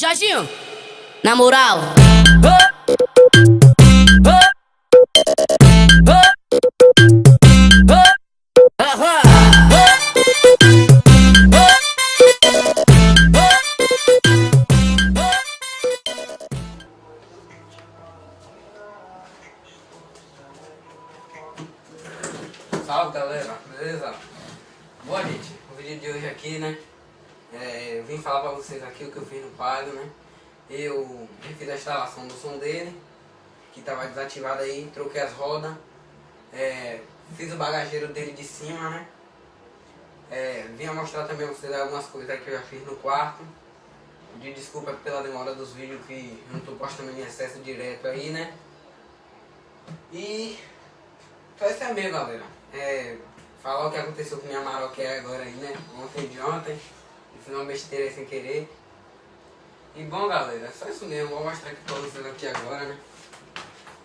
Jorginho, na moral. Salve galera, beleza? Boa gente, o vídeo de hoje aqui, né? Eu vim falar pra vocês aqui o que eu fiz no Palio, né? Eu fiz a instalação do som dele, que tava desativado aí, troquei as rodas, fiz o bagageiro dele de cima, né? Vim mostrar também a vocês algumas coisas aí que eu já fiz no quarto. Pedir desculpa pela demora dos vídeos que eu não tô postando em acesso direto aí, né? E só isso é mesmo, galera. Falar o que aconteceu com minha Maroc agora aí, né? Ontem de ontem. Eu fiz uma besteira aí sem querer. E bom, galera, só isso mesmo. Vou mostrar aqui pra vocês aqui agora, né?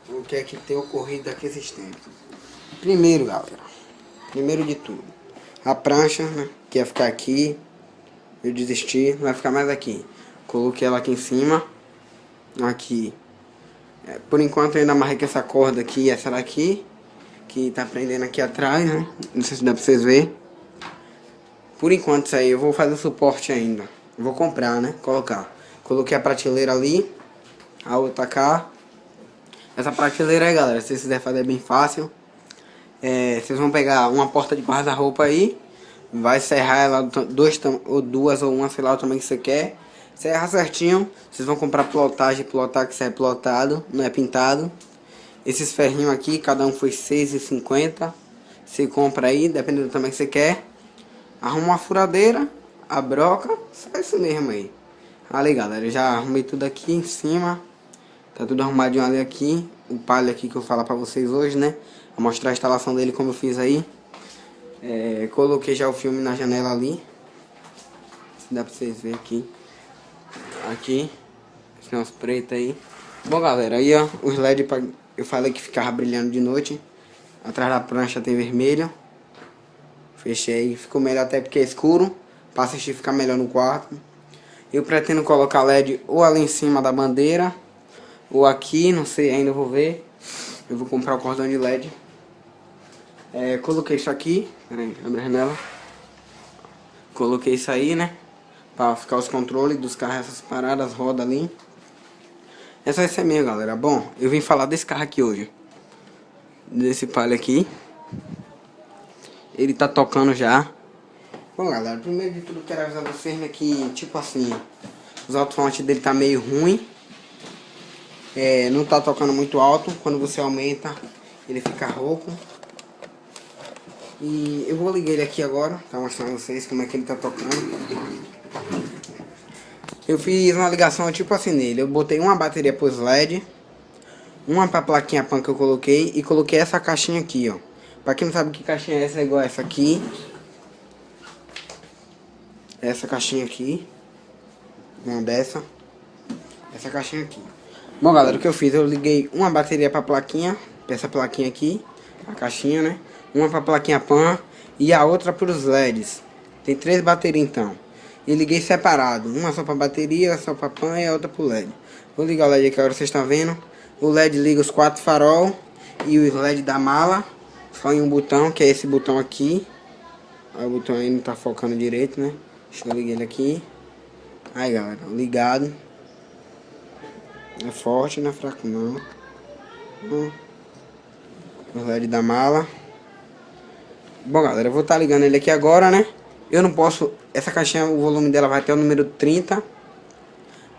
O que é que tem ocorrido aqui esses tempos. Primeiro, galera. Primeiro de tudo. A prancha, né? Que ia ficar aqui. Eu desisti. Não vai ficar mais aqui. Coloquei ela aqui em cima. Aqui. Por enquanto eu ainda amarrei com essa corda aqui e essa daqui. Que tá prendendo aqui atrás, né? Não sei se dá pra vocês verem. Por enquanto isso aí, eu vou fazer o suporte ainda. Vou comprar, né? Colocar. Coloquei a prateleira ali. A outra cá. Essa prateleira aí, galera, se vocês quiserem fazer é bem fácil. Vocês vão pegar uma porta de guarda-roupa aí. Vai serrar ela ou duas ou uma, sei lá o tamanho que você quer. Serra certinho. Vocês vão comprar plotagem, plotar que isso é plotado, não é pintado. Esses ferrinhos aqui, cada um foi R$6,50. Você compra aí, dependendo do tamanho que você quer. Arruma uma furadeira, a broca, só isso mesmo aí. Ali, galera, eu já arrumei tudo aqui em cima. Tá tudo arrumadinho ali aqui. O Palio aqui que eu vou falar pra vocês hoje, né? Vou mostrar a instalação dele como eu fiz aí. Coloquei já o filme na janela ali. Se dá pra vocês verem aqui. Aqui. Tem uns pretos aí. Bom, galera, aí ó, os LED eu falei que ficava brilhando de noite. Atrás da prancha tem vermelho. Fechei, ficou melhor até porque é escuro. Pra assistir ficar melhor no quarto. Eu pretendo colocar LED ou ali em cima da bandeira, ou aqui, não sei, ainda vou ver. Eu vou comprar o cordão de LED. Coloquei isso aqui. Peraí, abre a janela. Coloquei isso aí, né? Pra ficar os controles dos carros, essas paradas, as rodas ali. Essa vai ser minha, galera. Bom, eu vim falar desse carro aqui hoje. Desse Palio aqui. Ele tá tocando já. Bom, galera, primeiro de tudo eu quero avisar vocês, né, que, tipo assim, os alto-falantes dele tá meio ruim. Não tá tocando muito alto. Quando você aumenta, ele fica rouco. E eu vou ligar ele aqui agora, pra mostrar pra vocês como é que ele tá tocando. Eu fiz uma ligação tipo assim nele. Eu botei uma bateria pros LED, uma pra plaquinha pan que eu coloquei, e coloquei essa caixinha aqui, ó. Pra quem não sabe que caixinha é essa, é igual essa aqui. Essa caixinha aqui. Uma dessa. Essa caixinha aqui. Bom, galera, o que eu fiz? Eu liguei uma bateria pra plaquinha, pra essa plaquinha aqui, a caixinha, né? Uma pra plaquinha pan e a outra pros LEDs. Tem 3 baterias então. E liguei separado. Uma só pra bateria, só pra pan e a outra pro LED. Vou ligar o LED aqui agora, vocês estão vendo. O LED liga os 4 farol e o LED da mala. Só em um botão, que é esse botão aqui. Aí o botão aí não tá focando direito, né? Deixa eu ligar ele aqui. Aí, galera, ligado. É forte, não é fraco não. O LED da mala. Bom, galera, eu vou estar ligando ele aqui agora, né? Eu não posso... Essa caixinha, o volume dela vai até o número 30.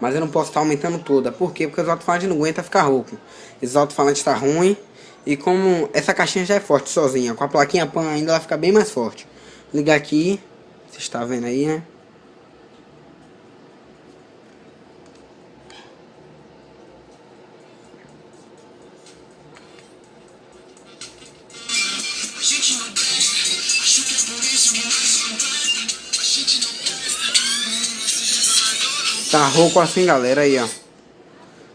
Mas eu não posso estar aumentando toda. Por quê? Porque os alto-falantes não aguentam ficar rouco. Esses alto-falantes tá ruim. E como essa caixinha já é forte sozinha, com a plaquinha pan ainda ela fica bem mais forte. Vou ligar aqui. Você está vendo aí, né? Tá rouco assim, galera, aí, ó.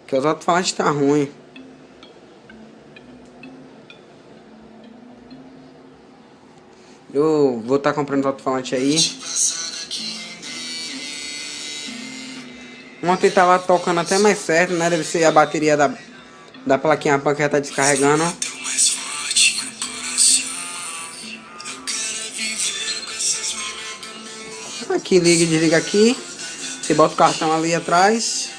Que os alto-falantes tá ruim. Eu vou estar comprando os alto-falantes aí. Ontem tava tocando até mais certo, né? Deve ser a bateria da plaquinha pan que já tá descarregando. Aqui liga e desliga aqui. Você bota o cartão ali atrás.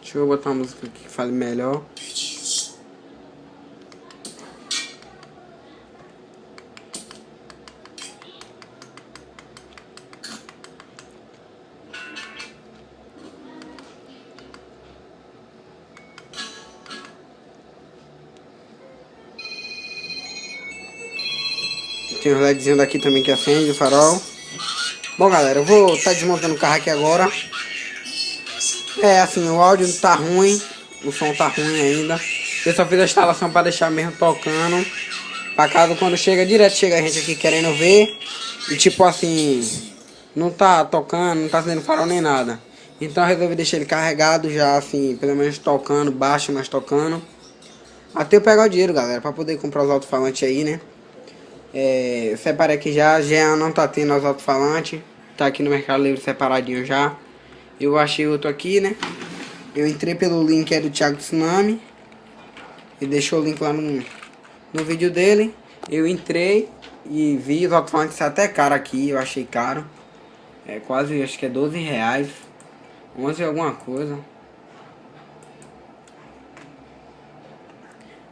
Deixa eu botar uma música aqui que fale melhor. Tem os LEDzinhos daqui também que acende o farol. Bom, galera, eu vou estar desmontando o carro aqui agora. É, assim, o áudio tá ruim. O som tá ruim ainda. Eu só fiz a instalação para deixar mesmo tocando. Pra caso quando chega, direto chega a gente aqui querendo ver. E tipo assim, não tá tocando, não tá acendendo farol nem nada. Então eu resolvi deixar ele carregado já, assim, pelo menos tocando, baixo, mas tocando. Até eu pegar o dinheiro, galera, pra poder comprar os alto-falantes aí, né? Eu separei aqui já não tá tendo os alto-falantes. Tá aqui no Mercado Livre separadinho já. Eu achei outro aqui, né? Eu entrei pelo link do Thiago Tsunami. Ele deixou o link lá no vídeo dele. Eu entrei e vi os alto-falantes até caro aqui. Eu achei caro. É quase, acho que é 12 reais. 11 alguma coisa.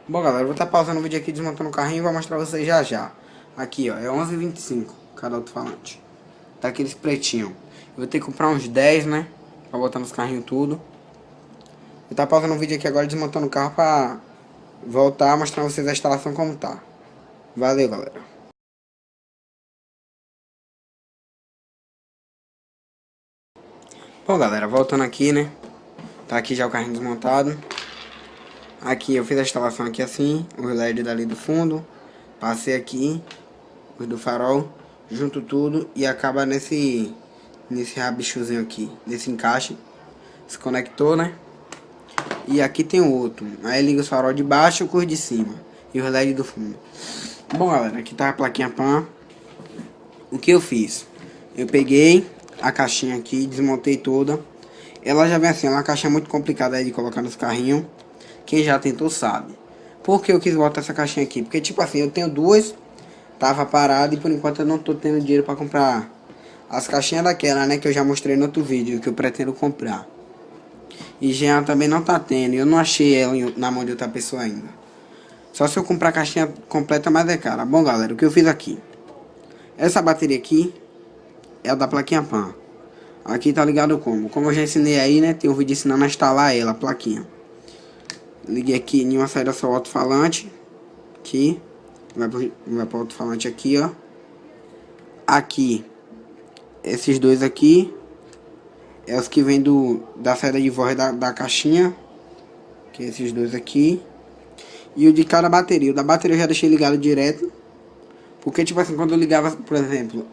Bom, galera, eu vou estar pausando o vídeo aqui, desmontando o carrinho e vou mostrar pra vocês já já. Aqui, ó, é 11,25 cada alto-falante. Tá aqueles pretinhos. Eu vou ter que comprar uns 10, né? Pra botar nos carrinhos tudo. Vou estar pausando o vídeo aqui agora, desmontando o carro pra voltar, mostrar pra vocês a instalação como tá. Valeu, galera. Bom, galera, voltando aqui, né? Tá aqui já o carrinho desmontado. Aqui eu fiz a instalação aqui assim, o LED dali do fundo. Passei aqui, os do farol, junto tudo e acaba nesse rabichozinho aqui, nesse encaixe. Se conectou, né? E aqui tem o outro. Aí liga os farol de baixo com os de cima. E o LED do fundo. Bom, galera, aqui tá a plaquinha pan. O que eu fiz? Eu peguei a caixinha aqui, desmontei toda. Ela já vem assim, ela é uma caixinha muito complicada aí de colocar nos carrinhos. Quem já tentou sabe. Por que eu quis botar essa caixinha aqui? Porque tipo assim, eu tenho duas, tava parado e por enquanto eu não tô tendo dinheiro pra comprar as caixinhas daquela, né, que eu já mostrei no outro vídeo, que eu pretendo comprar. E já também não tá tendo, eu não achei ela na mão de outra pessoa ainda. Só se eu comprar a caixinha completa, mas é cara. Bom, galera, o que eu fiz aqui? Essa bateria aqui é a da plaquinha pan. Aqui tá ligado como? Como eu já ensinei aí, né, tem um vídeo ensinando a instalar ela, a plaquinha. Liguei aqui em uma saída só o alto-falante. Aqui. Vai para o alto-falante aqui, ó. Aqui. Esses dois aqui. É os que vêm da saída de voz da caixinha. Que é esses dois aqui. E o de cada bateria. O da bateria eu já deixei ligado direto. Porque, tipo assim, quando eu ligava, por exemplo,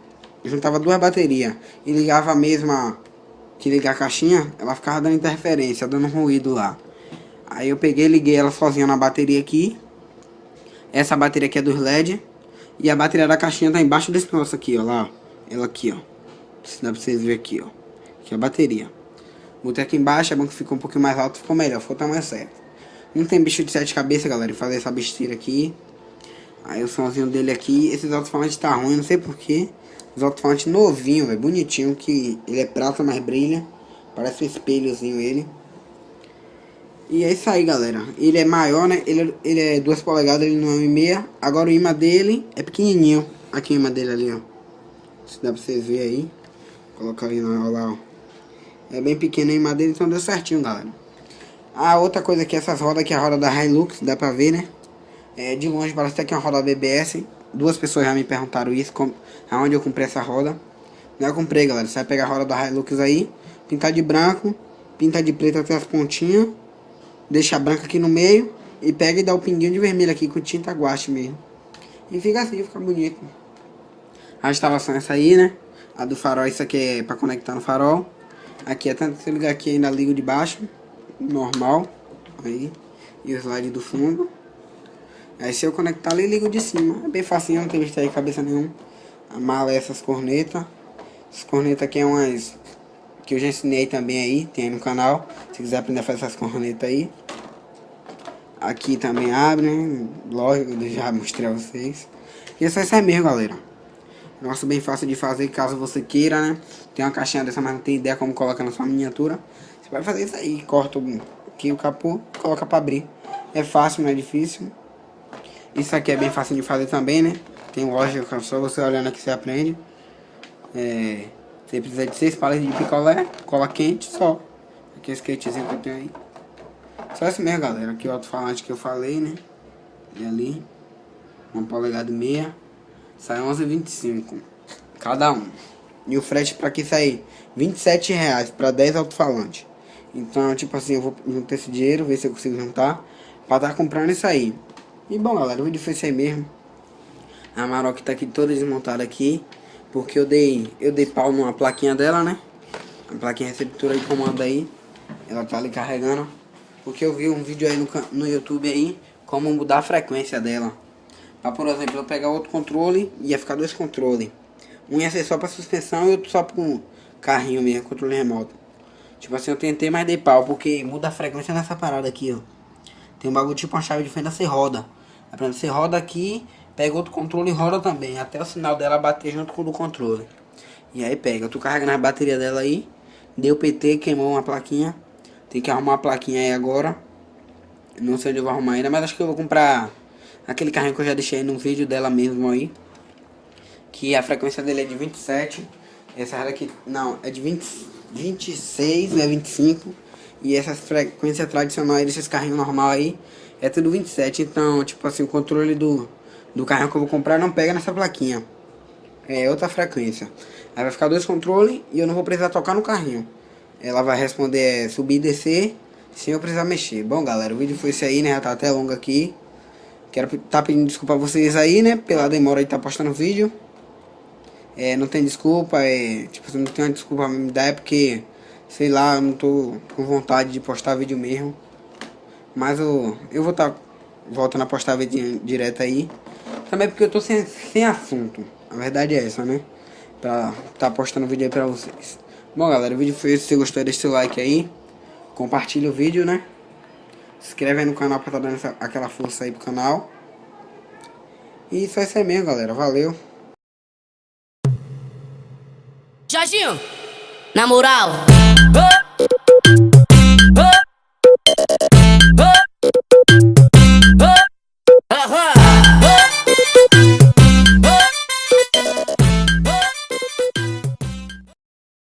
eu juntava duas baterias e ligava a mesma que ligar a caixinha, ela ficava dando interferência, dando ruído lá. Aí eu peguei e liguei ela sozinha na bateria aqui. Essa bateria aqui é dos LED. E a bateria da caixinha tá embaixo desse nosso aqui, ó. Lá, ó. Ela aqui, ó. Se dá pra vocês verem aqui, ó. Aqui é a bateria. Botei aqui embaixo, é bom que ficou um pouquinho mais alto, ficou melhor, ficou o tamanho certo. Não tem bicho de 7 cabeças, galera, e fazer essa besteira aqui. Aí o somzinho dele aqui. Esses alto-falantes tá ruim, não sei porquê. Os alto-falantes novinho, velho, bonitinho. Que ele é prata, mas brilha. Parece um espelhozinho ele. E é isso aí, galera. Ele é maior, né? Ele é 2 polegadas, ele não é 1,5. Agora o imã dele é pequenininho. Aqui o imã dele ali, ó. Se dá pra vocês verem aí. Vou colocar ali na aula, ó. É bem pequeno o imã dele, então deu certinho, galera. A outra coisa aqui, essas rodas aqui, a roda da Hilux, dá pra ver, né? De longe parece até que é uma roda BBS. 2 pessoas já me perguntaram isso, aonde eu comprei essa roda. Eu comprei, galera. Você vai pegar a roda da Hilux aí, pintar de branco, pintar de preto até as pontinhas. Deixa a branca aqui no meio e pega e dá o pinguinho de vermelho aqui com tinta guache mesmo. E fica assim, fica bonito. A instalação é essa aí, né? A do farol, isso aqui é pra conectar no farol. Aqui é tanto se eu ligar aqui, ainda ligo de baixo. Normal. Aí. E o slide do fundo. Aí se eu conectar ali, ligo de cima. É bem facinho, não tem mistério de cabeça nenhum. A mala é essas cornetas. Essas cornetas aqui é umas que eu já ensinei também aí, tem aí no canal. Se quiser aprender a fazer essas cornetas aí. Aqui também abre, né? Lógico, eu já mostrei a vocês. E essa é mesmo, galera. Negócio bem fácil de fazer, caso você queira, né? Tem uma caixinha dessa, mas não tem ideia como colocar na sua miniatura. Você vai fazer isso aí, corta aqui o capô, coloca pra abrir. É fácil, não é difícil. Isso aqui é bem fácil de fazer também, né? Tem lógica, só você olhando aqui você aprende. Você precisa de 6 paletes de picolé, cola quente, só. Aqui esse skatezinho que eu tenho aí. Só esse mesmo, galera. Aqui o alto-falante que eu falei, né? E ali, 1,6 polegadas. Sai 11,25 cada um. E o frete pra aqui sai R$ 27 pra 10 alto-falantes. Então, tipo assim, eu vou juntar esse dinheiro, ver se eu consigo juntar pra estar comprando isso aí. E bom, galera, o vídeo foi isso aí mesmo. A Amarok tá aqui toda desmontada aqui, porque eu dei pau numa plaquinha dela, né? A plaquinha receptora de comando aí, ela tá ali carregando. Porque eu vi um vídeo aí no YouTube aí, como mudar a frequência dela. Pra, por exemplo, eu pegar outro controle, ia ficar 2 controles. Um ia ser só pra suspensão e outro só pro carrinho mesmo, controle remoto. Tipo assim, eu tentei, mas dei pau, porque muda a frequência nessa parada aqui, ó. Tem um bagulho tipo uma chave de fenda, você roda. Aí, você roda aqui, pega outro controle e roda também, até o sinal dela bater junto com o do controle. E aí pega, eu tô carregando a bateria dela aí, deu PT, queimou uma plaquinha. Tem que arrumar a plaquinha aí agora. Não sei onde eu vou arrumar ainda, mas acho que eu vou comprar aquele carrinho que eu já deixei no vídeo dela mesmo aí. Que a frequência dele é de 27. Essa aqui, não, é de 26, não é 25. E essa frequência tradicional aí desses carrinhos normal aí é tudo 27. Então, tipo assim, o controle do carrinho que eu vou comprar não pega nessa plaquinha. É outra frequência. Aí vai ficar 2 controles e eu não vou precisar tocar no carrinho. Ela vai responder subir e descer sem eu precisar mexer. Bom, galera, o vídeo foi esse aí, né? Já tá até longo aqui. Quero tá pedindo desculpa a vocês aí, né? Pela demora de tá postando vídeo. Não tem desculpa, tipo, não tem uma desculpa pra me dar, é porque, sei lá, eu não tô com vontade de postar vídeo mesmo. Mas eu vou estar voltando a postar vídeo direto aí. Também porque eu tô sem assunto. A verdade é essa, né? Pra tá postando vídeo aí pra vocês. Bom, galera, o vídeo foi esse. Se você gostou, deixa seu like aí. Compartilha o vídeo, né? Se inscreve aí no canal pra tá dando aquela força aí pro canal. E só isso aí mesmo, galera. Valeu. Jorginho, na moral.